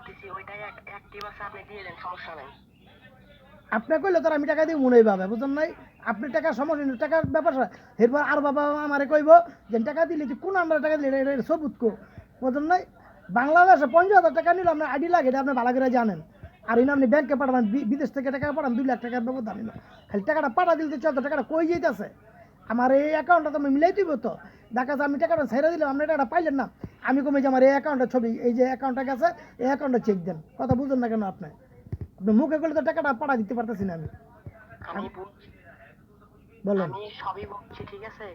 করতেছি ওইটাই অ্যাক্টিভ আছে, আপনি দিয়ে দেন, সমস্যা নাই। আপনি কইলে তো আর আমি টাকা দিয়ে মনে পাবে বুঝলেন নাই, আপনি টাকা সমস্যা নেই, টাকার ব্যাপার না। এরপর আর বাবা আমারে কইব যে টাকা দিলে তুই কোন আমরা টাকা দিলে এটা সবুত কো বুঝলেন নাই। বাংলাদেশে 50,000 টাকা নিলে আপনার আইডি লাগে, এটা আপনি ভালো করে জানেন। আর এনে আপনি ব্যাংকে পাঠাবেন, বিদেশ থেকে টাকা পাঠান 2 লাখ টাকার ব্যবধান না, খালি টাকাটা পাঠা দিলে চলতো, টাকাটা কই যেতেছে আমার এই অ্যাকাউন্টটা তো আমি মিলাই দিব তো। দেখা যাচ্ছে আমি টাকাটা ছেড়ে দিলাম, আপনি টাকাটা পাইলেন না, আমি কমে যে আমার এই অ্যাকাউন্টের ছবি, এই যে অ্যাকাউন্টটা গেছে এই অ্যাকাউন্টে চেক দেন, কথা বুঝলেন না কেন আপনি? আপনি মুখে করলে তো টাকাটা পাঠা দিতে পারতেছি না আমি। আমি বুঝছি, বলেন। আমি সবই বলছি, ঠিক আছে।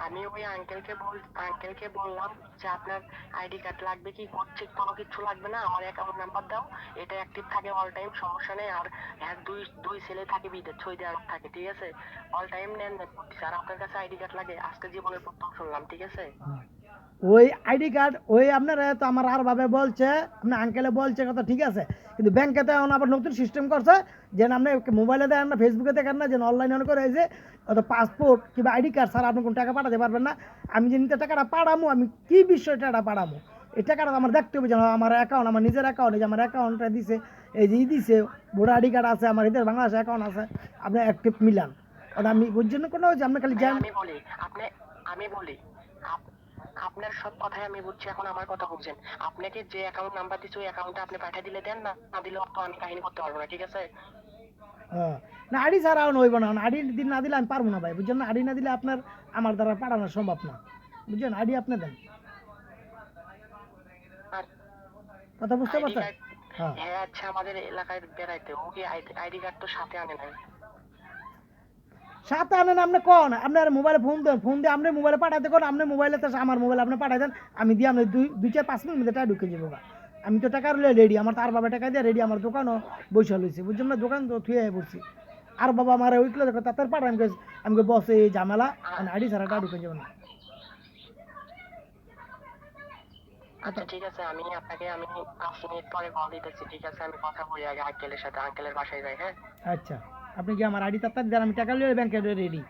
আমি ওই আঙ্কেলকে বললাম যে আপনার আইডি কার্ড লাগবে কি, করছে কোনো কিছু লাগবে না, আমার অ্যাকাউন্ট নাম্বার দাও, এটা অ্যাক্টিভ থাকে অল টাইম, সমস্যা নেই। আর হ্যাঁ, দুই দুই ছেলে থাকে বিদেশ, সৌদি আরব থাকে, ঠিক আছে, অল টাইম নেন নেন করতেছে। আর আপনার কাছে আইডি কার্ড লাগে, আজকে জীবনের প্রথম শুনলাম, ঠিক আছে। ওই আইডি কার্ড ওই আপনারা তো আমার আর ভাবে বলছে, আপনার আঙ্কেলে বলছে কথা ঠিক আছে, কিন্তু ব্যাংকে তো এখন আবার নতুন সিস্টেম করছে যে আপনি মোবাইলে দেখেন না, ফেসবুকে দেখেন না, যে অনলাইনে অন করে এই যে অত পাসপোর্ট কিংবা আইডি কার্ড ছাড়া আপনি কোনো টাকা পাঠাতে পারবেন না। আমি যে নিতে টাকাটা পাঠামো, আমি কি বিষয় টাকাটা পাঠামো, এই টাকাটা আমার দেখতে হবে যে আমার অ্যাকাউন্ট, আমার নিজের অ্যাকাউন্ট, যে আমার অ্যাকাউন্টটা দিছে, এই যে দিছে ভোটার আইডি কার্ড আছে, আমার এদের বাংলাদেশ অ্যাকাউন্ট আছে, আপনি অ্যাক্টিভ মিলান। কারণ আমি বুঝছেন কোনো যে আপনি খালি ভাই যান। আমি বলি, আপনি আমি বলি, আপ- আপনার সব কথাই আমি বুঝছি, এখন আমার কথা বুঝছেন। আপনাকে যে অ্যাকাউন্ট নাম্বার দিচ্ছে ওই অ্যাকাউন্টে আপনি পাঠিয়ে দিলে দেন, না না দিলে তো আমি কাহিনী করতে পারবো না, ঠিক আছে। হ্যাঁ। না আড়ি ছাড়া হইব না, আড়ি দিন না দিলে আমি পারবো না ভাই বুঝছেন না, আড়ি না দিলে আপনার আমার দ্বারা পাঠানো সম্ভব না বুঝছেন, আড়ি আপনি দেন, আর কথা বুঝতে আইডি পারছেন? কার্ড, হ্যাঁ। হ্যাঁ আচ্ছা, আমাদের এলাকায় বেড়াইতে ও কি আইডি কার্ড তো সাথে আনে নাই। সাথে আনেন আপনি কোন, আপনার মোবাইলে ফোন দেন, ফোন দিয়ে আপনি মোবাইলে পাঠাতে কোন, আপনি মোবাইলে তো আমার মোবাইল আপনি পাঠাই দেন, আমি দিয়ে আপনি 2-4-5 মিনিট মধ্যে টাকা ঢুকে যাবো গা। আমি তো টাকা রেডি, আমার তো আর বাবা টাকা দিয়ে রেডি, আমার দোকানও বৈশাল হয়েছে বুঝছেন না, দোকান তো থুয়ে পড়ছি। আর বাবা আমার উঠলে দেখো তার পাঠান, আমি বসে এই ঝামেলা, আ- আইডি ছাড়া টাকা আপ- ঢুকে যাবো না। কথা। আচ্ছা ঠিক আছে, আমি 5 মিনিট পরে কল দিতেছি, ঠিক আছে। আমি কথা বলি আগে আঙ্কেলের সাথে, আঙ্কেলের বাসায় যাই, হ্যাঁ। আচ্ছা, আপনি কি আমার আইডি তার দেন, আমি টাকা লিয়ে ব্যাংকে রেডি।